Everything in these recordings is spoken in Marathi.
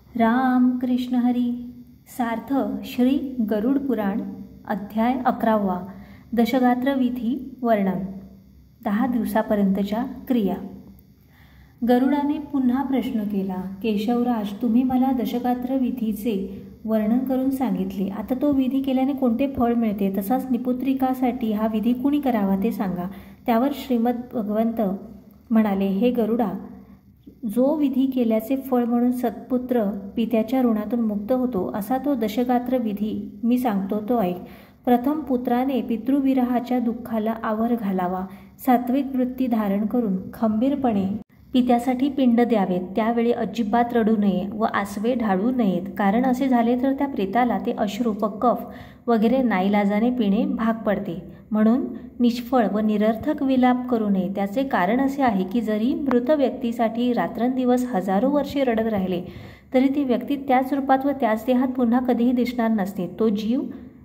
राम कृष्ण हरी. सार्थ श्री गरुड पुराण अध्याय 11. दशगात्र विधी वर्णन. 10 दिवसापर्यंतच्या क्रिया. गरुडाने पुन्हा प्रश्न केला, केशवराज, तुम्ही मला दशगात्र विधीचे वर्णन करून सांगितले. आता तो विधी केल्याने कोणते फळ मिळते, तसाच निपुत्रिकासाठी हा विधी कुणी करावा ते सांगा. त्यावर श्रीमद भगवंत म्हणाले, हे गरुडा, जो विधी केल्याचे फळ म्हणून सत्पुत्र पित्याच्या ऋणातून मुक्त होतो, असा तो दशगात्र विधी मी सांगतो तो ऐक. प्रथम पुत्राने पितृविरहाच्या दुःखाला आवर घालावा. सात्विक वृत्ती धारण करून खंबीरपणे पित्यासाठी पिंड द्यावेत. त्यावेळी अजिबात रडू नये व आसवे ढाळू नयेत, कारण असे झाले तर त्या प्रेताला ते अश्रू व कफ वगैरे नाईलाजाने पिणे भाग पडते. म्हणून निष्फळ व निरर्थक विलाप करू नये. त्याचे कारण असे आहे की जरी मृत व्यक्तीसाठी रात्रंदिवस हजारो वर्षे रडत राहिले तरी ती व्यक्ती त्याच रूपात व त्याच देहात पुन्हा कधीही दिसणार नसते.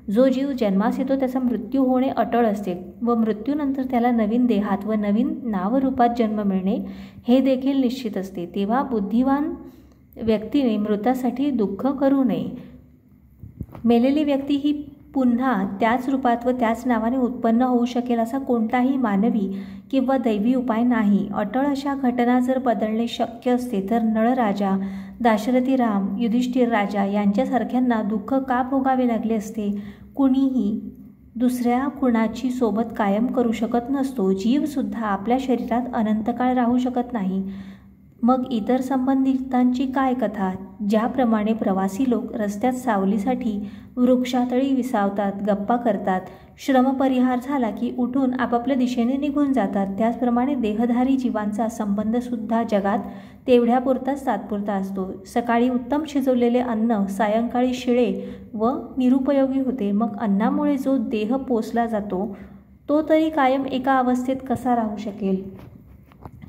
जो जीव जन्मास येतो त्याचा मृत्यू होणे अटळ असते व मृत्यूनंतर त्याला नवीन देहात व नवीन नावरूपात जन्म मिळणे हे देखील निश्चित असते. तेव्हा बुद्धिवान व्यक्तीने मृतासाठी दुःख करू नये. मेलेली व्यक्ती ही पुन्हा त्याच रूपात व त्याच नावाने उत्पन्न होऊ शकेल असा कोणताही मानवी किंवा दैवी उपाय नाही. अटळ अशा घटना जर बदलणे शक्य असते तर नळराजा, दाशरथी राम, युधिष्ठिर राजा यांच्यासारख्यांना दुःख का भोगावे लागले असते. कुणीही दुसऱ्या कुणाची सोबत कायम करू शकत नसतो. जीवसुद्धा आपल्या शरीरात अनंतकाळ राहू शकत नाही. मग इतर संबंधितांची काय कथा. ज्याप्रमाणे प्रवासी लोक रस्त्यात सावलीसाठी वृक्षातळी विसावतात, गप्पा करतात, श्रमपरिहार झाला की उठून आपापल्या दिशेने निघून जातात, त्याचप्रमाणे देहधारी जीवांचा संबंधसुद्धा जगात तेवढ्यापुरताच तात्पुरता असतो. सकाळी उत्तम शिजवलेले अन्न सायंकाळी शिळे व निरुपयोगी होते. मग अन्नामुळे जो देह पोसला जातो तो तरी कायम एका अवस्थेत कसा राहू शकेल.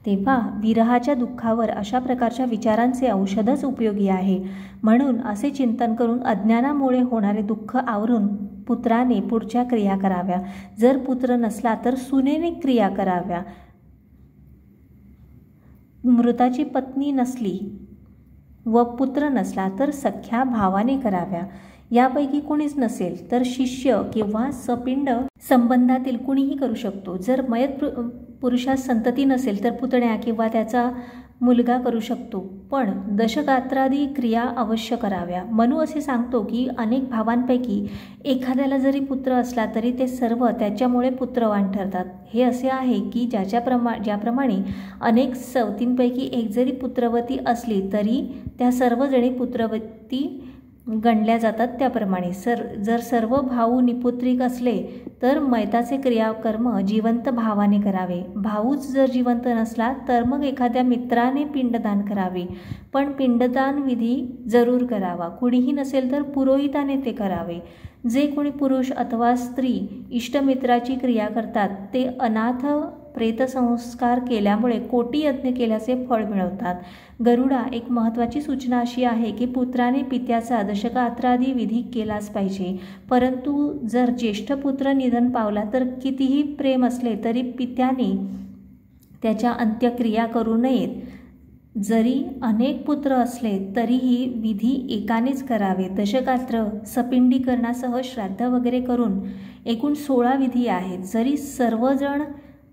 तेव्हा विरहाच्या दुःखावर अशा प्रकारच्या विचारांचे औषधच उपयोगी आहे. म्हणून असे चिंतन करून अज्ञानामुळे होणारे दुःख आवरून पुत्राने पुढच्या क्रिया कराव्या. जर पुत्र नसला तर सुनेने क्रिया कराव्या. मृताची पत्नी नसली व पुत्र नसला तर सख्या भावाने कराव्या. यापैकी कोणीच नसेल तर शिष्य किंवा सपिंड संबंधातील कुणीही करू शकतो. जर मयत पुरुषास संतती नसेल तर पुतण्या किंवा त्याचा मुलगा करू शकतो, पण दशगात्रादी क्रिया अवश्य कराव्या. मनू असे सांगतो की अनेक भावांपैकी एखाद्याला जरी पुत्र असला तरी ते सर्व त्याच्यामुळे पुत्रवान ठरतात. हे असे आहे की ज्याप्रमाणे अनेक सवतींपैकी एक जरी पुत्रवती असली तरी त्या सर्वजणी पुत्रवती गणल्या जातात. त्याप्रमाणे जर सर्व भाऊ निपुत्रिक असले तर मयताचे क्रियाकर्म जिवंत भावाने करावे. भाऊच जर जिवंत नसला तर मग एखाद्या मित्राने पिंडदान करावे, पण पिंडदान विधी जरूर करावा. कुणीही नसेल तर पुरोहिताने ते करावे. जे कोणी पुरुष अथवा स्त्री इष्टमित्राची क्रिया करतात ते अनाथ प्रेतसंस्कार केल्यामुळे कोटी यज्ञ केल्याचे फळ मिळवतात. गरुडा, एक महत्त्वाची सूचना अशी आहे की पुत्राने पित्याचा दशगात्रादी विधी केलाच पाहिजे. परंतु जर ज्येष्ठ पुत्र निधन पावला तर कितीही प्रेम असले तरी पित्याने त्याच्या अंत्यक्रिया करू नयेत. जरी अनेक पुत्र असले तरीही विधी एकानेच करावे. दशगात्र सपिंडीकरणासह श्राद्ध वगैरे करून एकूण 16 विधी आहेत. जरी सर्वजण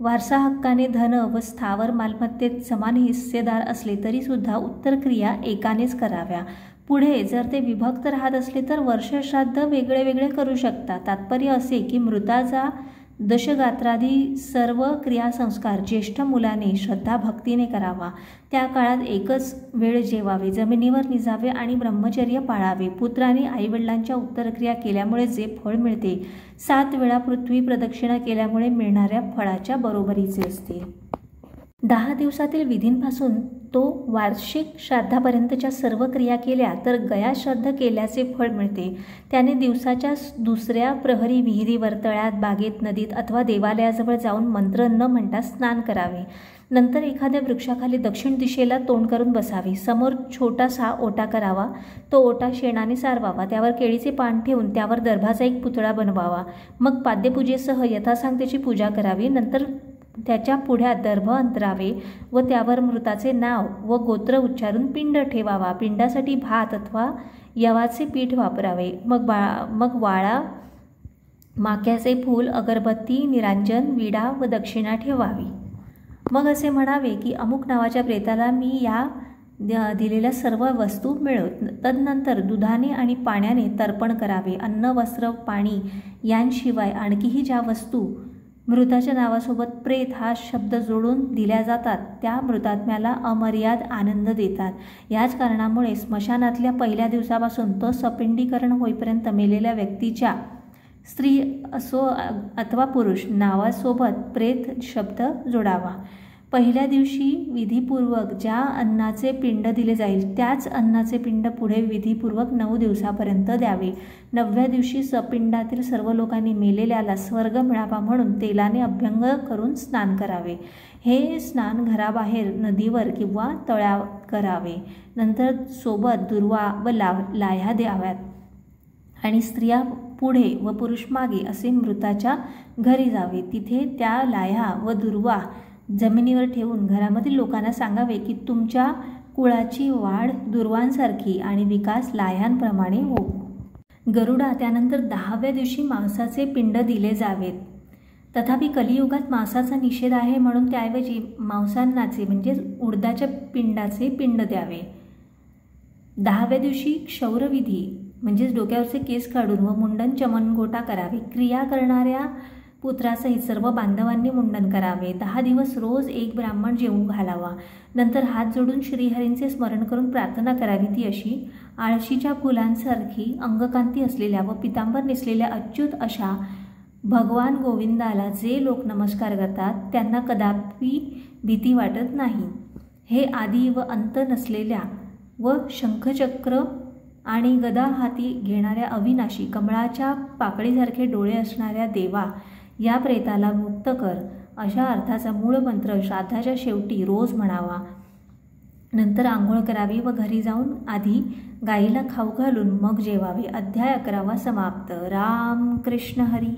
वारसा हक्काने धन व स्थावर मालमत्तेत समान हिस्सेदार असले तरीसुद्धा उत्तर क्रिया एकानेच कराव्या. पुढे जर ते विभक्त राहत असले तर वर्षश्राद्ध वेगळे वेगळे करू शकतात. तात्पर्य असे की मृताचा दशगात्रादी सर्व क्रियासंस्कार ज्येष्ठ मुलाने श्रद्धाभक्तीने करावा. त्या काळात एकच वेळ जेवावे, जमिनीवर निजावे आणि ब्रह्मचर्य पाळावे. पुत्राने आईवडिलांच्या उत्तरक्रिया केल्यामुळे जे फळ मिळते 7 वेळा पृथ्वी प्रदक्षिणा केल्यामुळे मिळणाऱ्या फळाच्या बरोबरीचे असते. 10 दिवसातील विधींपासून तो वार्षिक श्राद्धापर्यंतच्या सर्व क्रिया केल्या तर गया श्राद्ध केल्याचे फळ मिळते. त्याने दिवसाच्या दुसऱ्या प्रहरी विहिरीवर, तळ्यात, बागेत, नदीत अथवा देवालयाजवळ जाऊन मंत्र न म्हणता स्नान करावे. नंतर एखाद्या वृक्षाखाली दक्षिण दिशेला तोंड करून बसावे. समोर छोटासा ओटा करावा. तो ओटा शेणाने सारवावा. त्यावर केळीचे पान ठेवून त्यावर दर्भाचा एक पुतळा बनवावा. मग पाद्यपूजेसह यथासांग त्याची पूजा करावी. नंतर त्याच्या पुढ्यात दर्भ अंतरावे व त्यावर मृताचे नाव व गोत्र उच्चारून पिंड ठेवावा. पिंडासाठी भात अथवा यवाचे पीठ वापरावे. मग वाळा, माक्याचे फूल, अगरबत्ती, निरांजन, विडा व दक्षिणा ठेवावी. मग असे म्हणावे की अमुक नावाच्या प्रेताला मी या दिलेल्या सर्व वस्तू मिळव. तदनंतर दुधाने आणि पाण्याने तर्पण करावे. अन्न, वस्त्र, पाणी यांशिवाय आणखीही ज्या वस्तू मृताच्या नावासोबत प्रेत हा शब्द जोडून दिल्या जातात त्या मृतात्म्याला अमर्याद आनंद देतात. याच कारणामुळे स्मशानातल्या पहिल्या दिवसापासून तो सपिंडीकरण होईपर्यंत मेलेल्या व्यक्तीच्या स्त्री असो अथवा पुरुष नावासोबत प्रेत शब्द जोडावा. पहिल्या दिवशी विधीपूर्वक ज्या अन्नाचे पिंड दिले जाईल त्याच अन्नाचे पिंड पुढे विधीपूर्वक 9 दिवसापर्यंत द्यावे. 9व्या दिवशी सपिंडातील सर्व लोकांनी मेलेल्याला स्वर्ग मिळावा म्हणून तेलाने अभ्यंग करून स्नान करावे. हे स्नान घराबाहेर, नदीवर किंवा तळ्यात करावे. नंतर सोबत दुर्वा व लाह्या द्याव्यात आणि स्त्रिया पुढे व पुरुष मागे असे मृताच्या घरी जावे. तिथे त्या लाह्या व दुर्वा जमिनीवर ठेवून घरामधील लोकांना सांगावे की तुमच्या कुळाची वाढ दुर्वांसारखी आणि विकास लाह्यांप्रमाणे हो. गरुडा, त्यानंतर 10व्या दिवशी मांसाचे पिंड दिले जावेत. तथापि कलियुगात मांसाचा निषेध आहे म्हणून त्याऐवजी मांसान्नाचे म्हणजेच उडदाच्या पिंडाचे पिंड द्यावे. 10व्या दिवशी क्षौरविधी म्हणजेच डोक्यावरचे केस काढून व मुंडन चमनगोटा करावे. क्रिया करणाऱ्या पुत्रासहित सर्व बांधवांनी मुंडन करावे. 10 दिवस रोज एक ब्राह्मण जेवू घालावा. नंतर हात जोडून श्रीहरींचे स्मरण करून प्रार्थना करावी. ती अशी: आळशीच्या फुलांसारखी अंगकांती असलेल्या व पितांबर नेसलेल्या अच्युत अशा भगवान गोविंदाला जे लोक नमस्कार करतात त्यांना कदापि भीती वाटत नाही. हे आदी व अंत नसलेल्या व शंखचक्र आणि गदा हाती घेणाऱ्या अविनाशी कमळाच्या पाकळीसारखे डोळे असणाऱ्या देवा, या प्रेताला मुक्त कर, अशा अर्थाचा मूळ मंत्र श्राद्धाच्या शेवटी रोज म्हणावा. नंतर आंघोळ करावी व घरी जाऊन आधी गाईला खाऊ घालून मग जेवावे. अध्याय 11वा समाप्त. राम कृष्ण हरी.